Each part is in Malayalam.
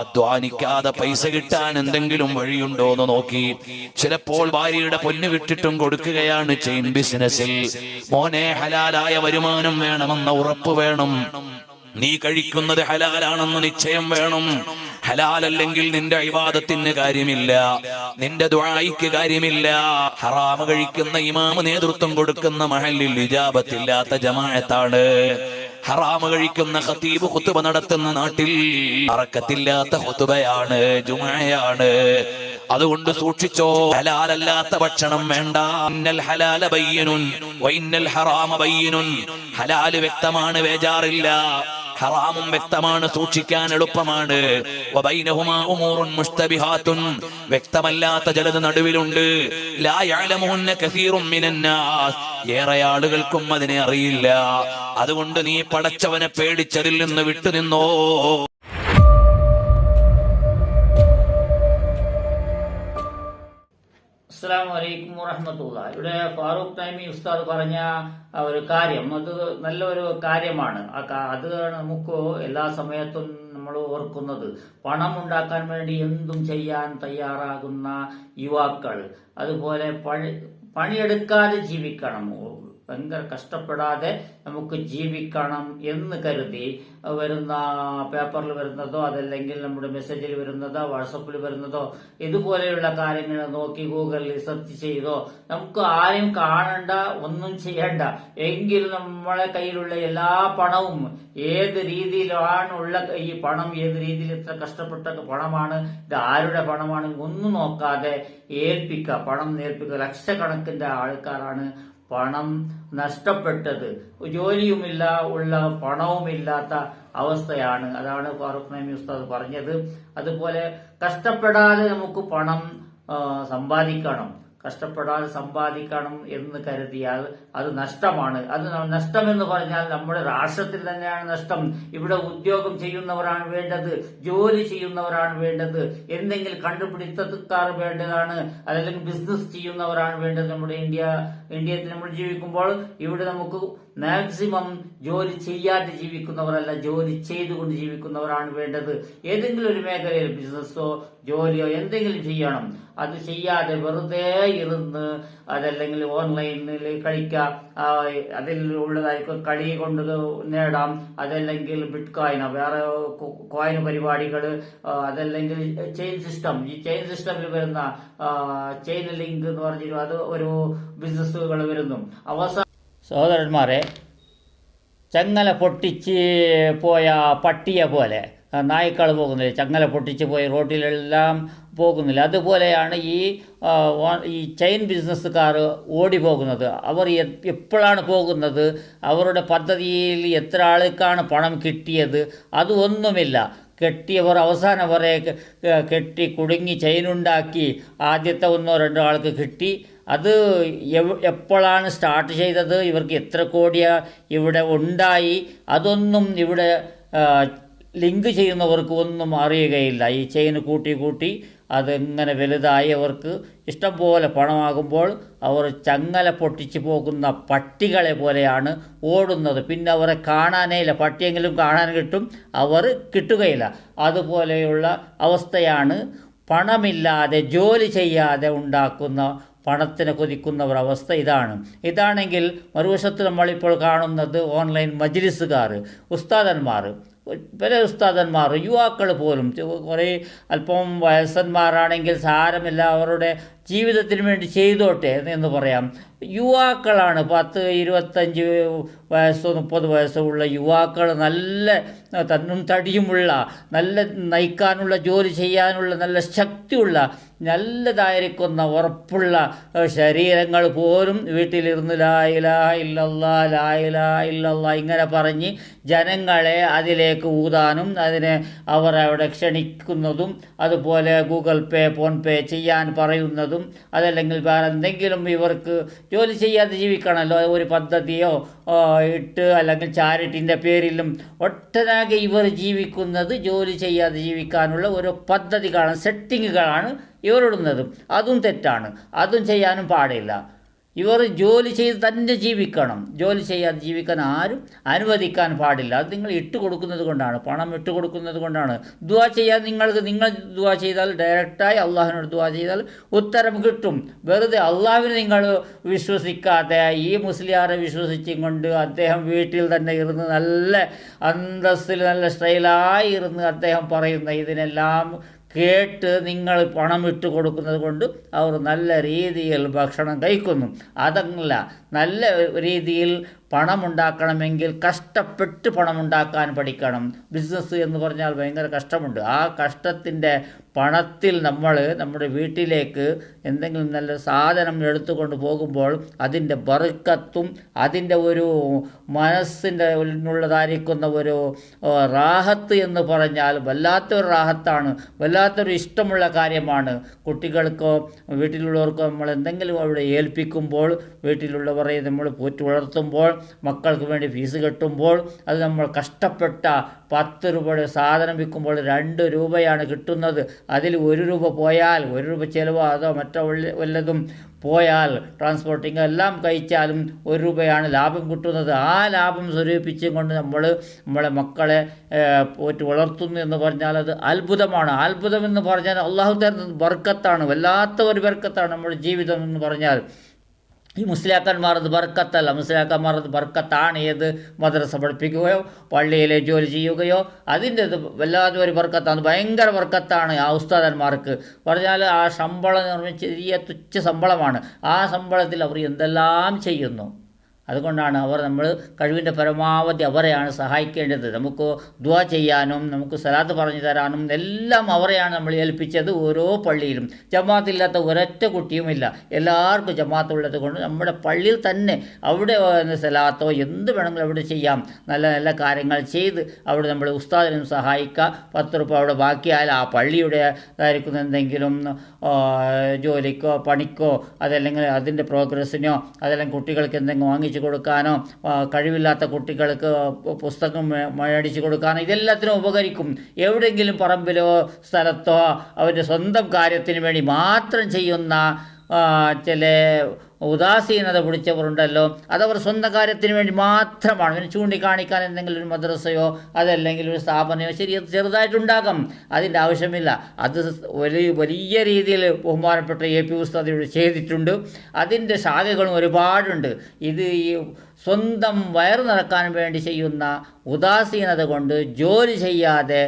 അധ്വാനിക്കാതെ പൈസ കിട്ടാൻ എന്തെങ്കിലും വഴിയുണ്ടോ എന്ന് നോക്കി. ചിലപ്പോൾ ഭാര്യയുടെ പൊന്നു വിട്ടിട്ടും കൊടുക്കുകയാണ് ചെയിൻ ബിസിനസ്സിൽ. മോനെ, ഹലാലായ വരുമാനം വേണമെന്ന ഉറപ്പ് വേണം. നീ കഴിക്കുന്നത് ഹലാലാണെന്ന് നിശ്ചയം വേണം. ഹലാലല്ലെങ്കിൽ നിന്റെ ഇബാദത്തിന് കാര്യമില്ല, നിന്റെ ദുആയിക്ക് കാര്യമില്ല. ഹറാമ് കഴിക്കുന്ന ഇമാമ് നേതൃത്വം കൊടുക്കുന്ന മഹല്ലിൽ ഇജാബത്തില്ലാത്ത ജമാഅത്താണ്. ഹറാമ് കഴിക്കുന്ന ഖതീബ് ഖുതുബ നടത്തുന്ന നാട്ടിൽ ബറക്കത്തില്ലാത്ത ഖുതുബയാണ്, ജുമുഅയാണ്. അതുകൊണ്ട് സൂക്ഷിച്ചോ, ഹലാലല്ലാത്ത ഭക്ഷണം വേണ്ട. ഇന്നൽ ഹലാല ബയ്യിനുൻ വഇന്നൽ ഹറാമ ബയ്യിനുൻ. ഹലാല് വ്യക്തമാണ്, വേജാറില്ല. ഹറാമും വ്യക്തമാണ്, സൂക്ഷിക്കാൻ എളുപ്പമാണ്. വബൈനഹുമാ ഉമൂറുൻ മുസ്തബിഹാത്തുൻ. വ്യക്തമല്ലാത്ത ചിലത് നടുവിലുണ്ട്. ലാ യഅലമുന്ന കസീറുൻ മിനന്നാസ്. ഏറെ ആളുകൾക്കും അതിനെ അറിയില്ല. അതുകൊണ്ട് നീ പടച്ചവനെ പേടിച്ചതിൽ നിന്ന് വിട്ടുനിന്നോ. അസ്സലാമു അലൈക്കും വറഹ്മത്തുള്ളാഹി. ഇവിടെ ഫാറൂഖ് തൈമി ഉസ്താദ് പറഞ്ഞ ഒരു കാര്യം, അത് നല്ലൊരു കാര്യമാണ്. അത് നമുക്ക് എല്ലാ സമയത്തും നമ്മൾ ഓർക്കുന്നത്. പണം ഉണ്ടാക്കാൻ വേണ്ടി എന്തും ചെയ്യാൻ തയ്യാറാകുന്ന യുവാക്കൾ, അതുപോലെ പണിയെടുക്കാതെ ജീവിക്കണം, ഭയങ്കര കഷ്ടപ്പെടാതെ നമുക്ക് ജീവിക്കണം എന്ന് കരുതി വരുന്ന പേപ്പറിൽ വരുന്നതോ അതല്ലെങ്കിൽ നമ്മുടെ മെസ്സേജിൽ വരുന്നതോ വാട്സപ്പിൽ വരുന്നതോ ഇതുപോലെയുള്ള കാര്യങ്ങൾ നോക്കി ഗൂഗിളിൽ സെർച്ച് ചെയ്തോ നമുക്ക് ആരെയും കാണണ്ട, ഒന്നും ചെയ്യണ്ട, എങ്കിലും നമ്മളെ കയ്യിലുള്ള എല്ലാ പണവും ഏത് രീതിയിലാണുള്ള ഈ പണം, ഏത് രീതിയിൽ ഇത്ര കഷ്ടപ്പെട്ട പണമാണ്, ഇത് ആരുടെ പണമാണ്, ഒന്നും നോക്കാതെ ഏൽപ്പിക്കുക, പണം ഏൽപ്പിക്കുക. ലക്ഷക്കണക്കിന്റെ ആൾക്കാരാണ് പണം നഷ്ടപ്പെട്ടത്. ജോലിയുമില്ല, ഉള്ള പണവുമില്ലാത്ത അവസ്ഥയാണ്. അതാണ് ഫാറൂഖ് നൈമി ഉസ്താദ് പറഞ്ഞത്. അതുപോലെ കഷ്ടപ്പെടാതെ നമുക്ക് പണം സമ്പാദിക്കണം, കഷ്ടപ്പെടാതെ സമ്പാദിക്കണം എന്ന് കരുതിയാൽ അത് നഷ്ടമാണ്. അത് നഷ്ടമെന്ന് പറഞ്ഞാൽ നമ്മുടെ രാഷ്ട്രത്തിൽ തന്നെയാണ് നഷ്ടം. ഇവിടെ ഉദ്യോഗം ചെയ്യുന്നവരാണ് വേണ്ടത്, ജോലി ചെയ്യുന്നവരാണ് വേണ്ടത്, എന്തെങ്കിലും കണ്ടുപിടുത്തക്കാർ വേണ്ടതാണ്, അതല്ലെങ്കിൽ ബിസിനസ് ചെയ്യുന്നവരാണ് വേണ്ടത്. നമ്മുടെ ഇന്ത്യയിൽ നമ്മൾ ജീവിക്കുമ്പോൾ ഇവിടെ നമുക്ക് മാക്സിമം ജോലി ചെയ്യാതെ ജീവിക്കുന്നവരല്ല, ജോലി ചെയ്തുകൊണ്ട് ജീവിക്കുന്നവരാണ് വേണ്ടത്. ഏതെങ്കിലും ഒരു മേഖലയിൽ ബിസിനസ്സോ ജോലിയോ എന്തെങ്കിലും ചെയ്യണം. അത് ചെയ്യാതെ വെറുതെ ഇരുന്ന് അതല്ലെങ്കിൽ ഓൺലൈനിൽ കളിക്കാം, അതിൽ ഉള്ളതായിരിക്കും കളി കൊണ്ട് നേടാം, അതല്ലെങ്കിൽ ബിറ്റ് കോയിനോ വേറെ കോയിൻ പരിപാടികൾ, അതല്ലെങ്കിൽ ചെയിൻ സിസ്റ്റം. ഈ ചെയിൻ സിസ്റ്റമിൽ വരുന്ന ചെയിൻ ലിങ്ക് എന്ന് പറഞ്ഞിട്ട് അത് ഒരു ബിസിനസ്സുകൾ വരുന്നു. സഹോദരന്മാരെ, ചങ്ങല പൊട്ടിച്ച് പോയ പട്ടിയെ പോലെ നായ്ക്കൾ പോകുന്നില്ല, ചങ്ങല പൊട്ടിച്ച് പോയി റോഡിലെല്ലാം പോകുന്നില്ല. അതുപോലെയാണ് ഈ ചെയിൻ ബിസിനസ്സുകാർ ഓടിപ്പോകുന്നത്. അവർ എപ്പോഴാണ് പോകുന്നത്, അവരുടെ പദ്ധതിയിൽ എത്ര ആൾക്കാണ് പണം കിട്ടിയത്, അതൊന്നുമില്ല. കെട്ടിയവർ അവസാനം വരെ കെട്ടി കുടുങ്ങി ചെയിനുണ്ടാക്കി ആദ്യത്തെ 1-2 ആൾക്ക് കിട്ടി. അത് എപ്പോഴാണ് സ്റ്റാർട്ട് ചെയ്തത്, ഇവർക്ക് എത്ര കോടിയ ഇവിടെ ഉണ്ടായി, അതൊന്നും ഇവിടെ ലിങ്ക് ചെയ്യുന്നവർക്ക് ഒന്നും അറിയുകയില്ല. ഈ ചെയിൻ കൂട്ടി അതെങ്ങനെ വലുതായി അവർക്ക് ഇഷ്ടം പോലെ പണമാകുമ്പോൾ അവർ ചങ്ങല പൊട്ടിച്ച് പോകുന്ന പട്ടികളെ പോലെയാണ് ഓടുന്നത്. പിന്നെ അവരെ കാണാനേ ഇല്ല. പട്ടിയെങ്കിലും കാണാൻ കിട്ടും, അവർ കിട്ടുകയില്ല. അതുപോലെയുള്ള അവസ്ഥയാണ് പണമില്ലാതെ ജോലി ചെയ്യാതെ ഉണ്ടാക്കുന്ന പണത്തിന് കൊതിക്കുന്നവർ അവസ്ഥ. ഇതാണെങ്കിൽ മറുവശത്ത് നമ്മളിപ്പോൾ കാണുന്നത് ഓൺലൈൻ മജ്ലിസുകാർ, ഉസ്താദന്മാർ, പല ഉസ്താദന്മാർ, യുവാക്കൾ പോലും കുറേ അല്പം വയസ്സന്മാരാണെങ്കിൽ സാരമില്ല, അവരുടെ ജീവിതത്തിന് വേണ്ടി ചെയ്തോട്ടെ എന്ന് പറയാം. യുവാക്കളാണ് 10-25 വയസ്സോ 30 വയസ്സോ ഉള്ള യുവാക്കൾ, നല്ല തന്നും തടിയുമുള്ള, നല്ല നയിക്കാനുള്ള, ജോലി ചെയ്യാനുള്ള നല്ല ശക്തിയുള്ള, നല്ലതായിരിക്കുന്ന ഉറപ്പുള്ള ശരീരങ്ങൾ പോലും വീട്ടിലിരുന്ന് ലാ ഇലാഹ ഇല്ലല്ലാ ലാ ഇലാഹ ഇല്ലല്ലാ ഇങ്ങനെ പറഞ്ഞ് ജനങ്ങളെ അതിലേക്ക് ഊതാനും അതിനെ അവർ അവിടെ ക്ഷണിക്കുന്നതും, അതുപോലെ ഗൂഗിൾ പേ, ഫോൺ പേ ചെയ്യാൻ പറയുന്നതും, അതല്ലെങ്കിൽ വേറെ എന്തെങ്കിലും ഇവർക്ക് ജോലി ചെയ്യാതെ ജീവിക്കണമല്ലോ, ഒരു പദ്ധതിയോ ഇട്ട് അല്ലെങ്കിൽ ചാരിറ്റിൻ്റെ പേരിലും ഒട്ടനാകെ ഇവർ ജീവിക്കുന്നത് ജോലി ചെയ്യാതെ ജീവിക്കാനുള്ള ഒരു പദ്ധതികളാണ്, സെറ്റിങ്ങുകളാണ് ഇവരിടുന്നത്. അതും തെറ്റാണ്, അതും ചെയ്യാനും പാടില്ല. ഇവർ ജോലി ചെയ്ത് തന്നെ ജീവിക്കണം. ജോലി ചെയ്യാതെ ജീവിക്കാൻ ആരും അനുവദിക്കാൻ പാടില്ല. അത് നിങ്ങൾ ഇട്ട് കൊടുക്കുന്നത് കൊണ്ടാണ്, പണം ഇട്ട് കൊടുക്കുന്നത് കൊണ്ടാണ്. ദുആ ചെയ്യാൻ നിങ്ങൾ ദുആ ചെയ്താൽ, ഡയറക്റ്റായി അള്ളാഹുവിനോട് ദുആ ചെയ്താൽ ഉത്തരം കിട്ടും. വെറുതെ അള്ളാഹുവിനെ നിങ്ങൾ വിശ്വസിക്കാതെ ഈ മുസ്ലിയാരെ വിശ്വസിച്ചും കൊണ്ട് അദ്ദേഹം വീട്ടിൽ തന്നെ ഇരുന്ന് നല്ല അന്തസ്സിൽ നല്ല സ്റ്റൈലായി ഇരുന്ന് അദ്ദേഹം പറയുന്ന ഇതിനെല്ലാം കേട്ട് നിങ്ങൾ പണം ഇട്ട് കൊടുക്കുന്നത് കൊണ്ട് അവർ നല്ല രീതിയിൽ ഭക്ഷണം കഴിക്കുന്നു. അതല്ല, നല്ല രീതിയിൽ പണമുണ്ടാക്കണമെങ്കിൽ കഷ്ടപ്പെട്ട് പണമുണ്ടാക്കാൻ പഠിക്കണം. ബിസിനസ് എന്ന് പറഞ്ഞാൽ ഭയങ്കര കഷ്ടമുണ്ട്. ആ കഷ്ടത്തിൻ്റെ പണത്തിൽ നമ്മൾ നമ്മുടെ വീട്ടിലേക്ക് എന്തെങ്കിലും നല്ല സാധനം എടുത്തുകൊണ്ട് പോകുമ്പോൾ അതിൻ്റെ ബർക്കത്തും അതിൻ്റെ ഒരു മനസ്സിൻ്റെ ഉള്ളതായിരിക്കുന്ന ഒരു റാഹത്ത് എന്ന് പറഞ്ഞാൽ വല്ലാത്തൊരു റാഹത്താണ്, വല്ലാത്തൊരു ഇഷ്ടമുള്ള കാര്യമാണ്. കുട്ടികൾക്കോ വീട്ടിലുള്ളവർക്കോ നമ്മൾ എന്തെങ്കിലും അവിടെ ഏൽപ്പിക്കുമ്പോൾ, വീട്ടിലുള്ളവരെ നമ്മൾ പോറ്റി വളർത്തുമ്പോൾ, മക്കൾക്ക് വേണ്ടി ഫീസ് കെട്ടുമ്പോൾ, അത് നമ്മൾ കഷ്ടപ്പെട്ട 10 രൂപയുടെ സാധനം വിൽക്കുമ്പോൾ 2 രൂപയാണ് കിട്ടുന്നത്. അതിൽ 1 രൂപ പോയാൽ, 1 രൂപ ചിലവോ അതോ മറ്റോ വല്ലതും പോയാൽ, ട്രാൻസ്പോർട്ടിങ് എല്ലാം കഴിച്ചാലും 1 രൂപയാണ് ലാഭം കിട്ടുന്നത്. ആ ലാഭം സ്വരൂപിച്ചും കൊണ്ട് നമ്മളെ മക്കളെ പോറ്റി വളർത്തുന്നു എന്ന് പറഞ്ഞാൽ അത് അത്ഭുതമാണ്. അത്ഭുതം എന്ന് പറഞ്ഞാൽ അള്ളാഹു തരുന്നത് ബർക്കത്താണ്, വല്ലാത്ത ഒരു ബർക്കത്താണ് നമ്മുടെ ജീവിതം എന്ന് പറഞ്ഞാൽ. ഈ മുസ്ലിയാക്കന്മാരത് ബർക്കത്തല്ല, മുസ്ലിയാക്കന്മാരത് ബർക്കത്താണ്. ഏത് മദ്രസ പഠിപ്പിക്കുകയോ പള്ളിയിലെ ജോലി ചെയ്യുകയോ അതിൻ്റെ വല്ലാതെ ഒരു ബർക്കത്താണ്, ഭയങ്കര ബർക്കത്താണ് ആ ഉസ്താദന്മാർക്ക്. പറഞ്ഞാൽ ആ ശമ്പളം എന്ന് പറഞ്ഞാൽ ചെറിയ തുച്ഛ ശമ്പളമാണ്. ആ ശമ്പളത്തിൽ അവർ എന്തെല്ലാം ചെയ്യുന്നു. അതുകൊണ്ടാണ് നമ്മൾ കഴിവിൻ്റെ പരമാവധി അവരെയാണ് സഹായിക്കേണ്ടത്. നമുക്ക് ദുആ ചെയ്യാനും നമുക്ക് സലാത്ത് പറഞ്ഞു തരാനും എല്ലാം അവരെയാണ് നമ്മൾ ഏൽപ്പിച്ചത്. ഓരോ പള്ളിയിലും ജമാഅത്തില്ലാത്ത ഒരൊറ്റ കുട്ടിയുമില്ല, എല്ലാവർക്കും ജമാഅത്തുള്ളത് കൊണ്ട് നമ്മുടെ പള്ളിയിൽ തന്നെ അവിടെ സലാത്തോ എന്ത് വേണമെങ്കിലും അവിടെ ചെയ്യാം. നല്ല നല്ല കാര്യങ്ങൾ ചെയ്ത് അവിടെ നമ്മൾ ഉസ്താദിനും സഹായിക്കുക. 10 രൂപ അവിടെ ബാക്കിയായാൽ ആ പള്ളിയുടെ ആയിരിക്കുന്ന എന്തെങ്കിലും ജോലിക്കോ പണിക്കോ അതല്ലെങ്കിൽ അതിൻ്റെ പ്രോഗ്രസ്സിനോ അതല്ലെങ്കിൽ കുട്ടികൾക്ക് എന്തെങ്കിലും വാങ്ങിച്ചു കൊടുക്കാനോ, കഴിവില്ലാത്ത കുട്ടികൾക്ക് പുസ്തകം മേടിച്ചു കൊടുക്കാനോ, ഇതെല്ലാത്തിനും ഉപകരിക്കും. എവിടെയെങ്കിലും പറമ്പിലോ സ്ഥലത്തോ അവരുടെ സ്വന്തം കാര്യത്തിന് വേണ്ടി മാത്രം ചെയ്യുന്ന ചില ഉദാസീനത പിടിച്ചവരുണ്ടല്ലോ, അതവർ സ്വന്തം കാര്യത്തിന് വേണ്ടി മാത്രമാണ്. പിന്നെ ചൂണ്ടിക്കാണിക്കാൻ എന്തെങ്കിലും ഒരു മദ്രസയോ അതല്ലെങ്കിൽ ഒരു സ്ഥാപനമോ ചെറുതായിട്ടുണ്ടാകാം, അതിൻ്റെ ആവശ്യമില്ല. അത് വലിയ രീതിയിൽ ബഹുമാനപ്പെട്ട AP ഉസ്താദ് ഇവിടെ ചെയ്തിട്ടുണ്ട്. അതിൻ്റെ ശാഖകളും ഒരുപാടുണ്ട്. ഇത് ഈ സ്വന്തം വയറ് നിറക്കാൻ വേണ്ടി ചെയ്യുന്ന ഉദാസീനത കൊണ്ട് ജോലി ചെയ്യാതെ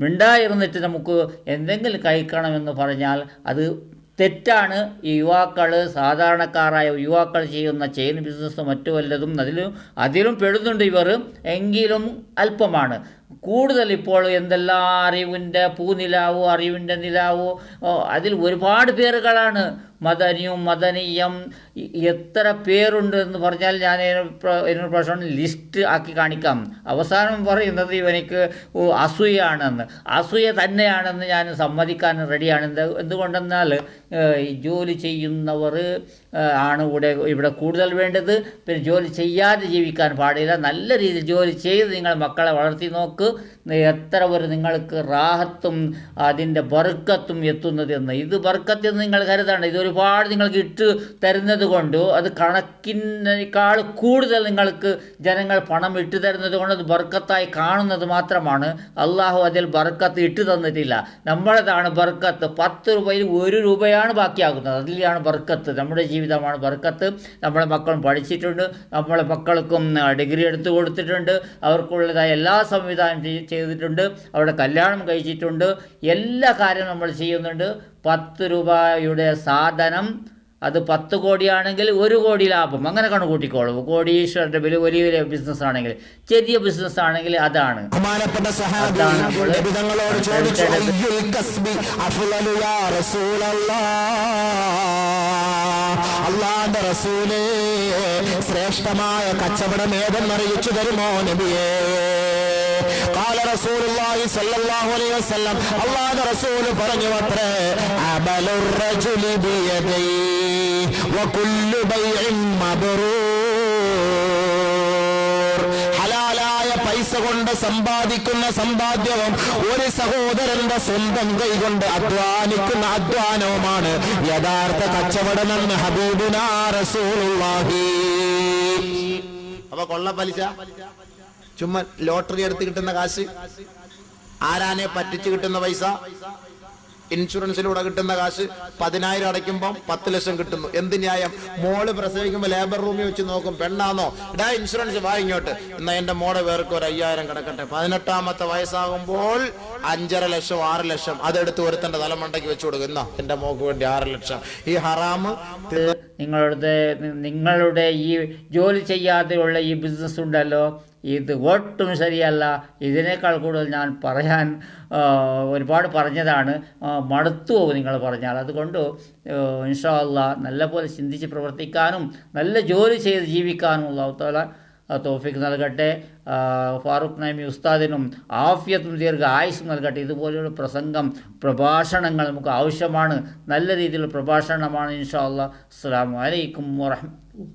മിണ്ടായിരുന്നിട്ട് നമുക്ക് എന്തെങ്കിലും കഴിക്കണമെന്ന് പറഞ്ഞാൽ അത് തെറ്റാണ്. ഈ യുവാക്കൾ, സാധാരണക്കാരായ യുവാക്കൾ ചെയ്യുന്ന ചെയിൻ ബിസിനസ് മറ്റു വല്ലതും അതിലും പെടുന്നുണ്ട് ഇവർ, എങ്കിലും അല്പമാണ്. കൂടുതൽ ഇപ്പോൾ എന്തെല്ലാം അറിവിൻ്റെ പൂനിലാവോ അറിവിൻ്റെ നിലാവോ, അതിൽ ഒരുപാട് പേരുകളാണ്. മദനിയും മദനീയം എത്ര പേരുണ്ട് എന്ന് പറഞ്ഞാൽ ഞാൻ ഇതിനൊരു പ്രശ്നം ലിസ്റ്റ് ആക്കി കാണിക്കാം. അവസാനം പറയുന്നത് ഇവനിക്ക് അസൂയാണെന്ന്, അസൂയ തന്നെയാണെന്ന് ഞാൻ സമ്മതിക്കാൻ റെഡിയാണ്. എന്തുകൊണ്ടെന്നാൽ ഈ ജോലി ചെയ്യുന്നവർ ആണ് ഇവിടെ കൂടുതൽ വേണ്ടത്. പിന്നെ ജോലി ചെയ്യാതെ ജീവിക്കാൻ പാടില്ല. നല്ല രീതിയിൽ ജോലി ചെയ്ത് നിങ്ങൾ മക്കളെ വളർത്തി നോക്ക്, എത്ര വരെ നിങ്ങൾക്ക് റാഹത്തും അതിൻ്റെ ബർക്കത്തും എത്തുന്നത് എന്ന്. ഇത് ബർക്കത്ത് എന്ന് നിങ്ങൾ കരുതണ്ട. ഇതൊരുപാട് നിങ്ങൾക്ക് ഇട്ട് തരുന്നത് കൊണ്ട്, അത് കണക്കിനേക്കാൾ കൂടുതൽ നിങ്ങൾക്ക് ജനങ്ങൾ പണം ഇട്ട് തരുന്നത് കൊണ്ട് അത് ബർക്കത്തായി കാണുന്നത് മാത്രമാണ്. അള്ളാഹു അതിൽ ബർക്കത്ത് ഇട്ട് തന്നിട്ടില്ല. നമ്മളതാണ് ബർക്കത്ത്. 10 രൂപയിൽ 1 രൂപയാണ് ബാക്കിയാകുന്നത്. അതിലാണ് ബർക്കത്ത്. നമ്മുടെ ജീവിതമാണ് ബർക്കത്ത്. നമ്മളെ മക്കളും പഠിച്ചിട്ടുണ്ട്, നമ്മളെ മക്കൾക്കും ഡിഗ്രി എടുത്തു കൊടുത്തിട്ടുണ്ട്, അവർക്കുള്ളതായ എല്ലാ സംവിധാനം ചെയ്തിട്ടുണ്ട്, അവിടെ കല്യാണം കഴിച്ചിട്ടുണ്ട്, എല്ലാ കാര്യവും നമ്മൾ ചെയ്യുന്നുണ്ട്. 10 രൂപയുടെ സാധനം അത് 10 കോടിയാണെങ്കിൽ 1 കോടി ലാഭം, അങ്ങനെ കണക്കൂട്ടിക്കോളും. കോടീശ്വരൻ്റെ വലിയ ബിസിനസ് ആണെങ്കിൽ, ചെറിയ ബിസിനസ് ആണെങ്കിൽ അതാണ് അല്ലാഹുവിന്റെ റസൂലേ, ശ്രേഷ്ഠമായ കച്ചവടം ഏതെന്നറിയിച്ചു തരുമോ നബിയേ? قال رسول الله صلى الله عليه وسلم, അല്ലാഹുവിന്റെ റസൂൽ പറഞ്ഞു അത്രേ, അബലുർ റജുലി ബിയദൈ വകുല്ലു ബൈഇൻ മബ്റൂർ. ഹലാലായ പൈസ കൊണ്ട് സമ്പാദിക്കുന്ന സമ്പാദ്യവും ഒരു സഹോദരന്റെ സ്വന്തം കൈകൊണ്ട് അധ്വാനിക്കുന്ന അധ്വാനവുമാണ് യഥാർത്ഥ കച്ചവടമെന്ന് ഹബീബുനാ റസൂലുള്ളാഹി. അപ്പൊ കൊള്ളപ്പലിശ, ചുമ്മാ ലോട്ടറി എടുത്ത് കിട്ടുന്ന കാശ്, ആരാനെ പറ്റിച്ച് കിട്ടുന്ന പൈസ, ഇൻഷുറൻസിലൂടെ കിട്ടുന്ന കാശ്, 10,000 അടയ്ക്കുമ്പോൾ 10 ലക്ഷം കിട്ടുന്നു. എന്ത് ന്യായം? മോള് പ്രസവിക്കുമ്പോൾ ലേബർ റൂമിൽ വെച്ച് നോക്കും, പെണ്ണാന്നോ, ഇടാ ഇൻഷുറൻസ് വാ ഇങ്ങോട്ട്, എന്നാ എന്റെ മോടെ പേർക്ക് ഒരു 5,000 കിടക്കട്ടെ. 18ാമത്തെ വയസ്സാകുമ്പോൾ 5.5 ലക്ഷം 6 ലക്ഷം അതെടുത്ത് ഒരുത്തന്റെ തലമണ്ടയ്ക്ക് വെച്ചു കൊടുക്കും, എന്നാ എന്റെ മോക്ക് വേണ്ടി 6 ലക്ഷം. ഈ ഹറാമ് നിങ്ങളുടെ ഈ ജോലി ചെയ്യാതെയുള്ള ഈ ബിസിനസ് ഉണ്ടല്ലോ, ഇത് ഒട്ടും ശരിയല്ല. ഇതിനേക്കാൾ കൂടുതൽ ഞാൻ പറയാൻ ഒരുപാട് പറഞ്ഞതാണ്, മടുത്തു പോകും നിങ്ങൾ പറഞ്ഞാൽ. അതുകൊണ്ട് ഇൻഷാ അല്ലാഹ് നല്ലപോലെ ചിന്തിച്ച് പ്രവർത്തിക്കാനും നല്ല ജോലി ചെയ്ത് ജീവിക്കാനും അല്ലാഹു തആല തൗഫീഖ് നൽകട്ടെ. ഫാറൂഖ് നൈമി ഉസ്താദിനും ആഫിയത്തും ദീർഘ ആയുസ്സും നൽകട്ടെ. ഇതുപോലെയുള്ള പ്രഭാഷണങ്ങൾ നമുക്ക് ആവശ്യമാണ്. നല്ല രീതിയിലുള്ള പ്രഭാഷണമാണ് ഇൻഷാ അല്ലാഹ്. അസ്സലാമു അലൈക്കും വറഹ്മത്തുള്ളാഹി.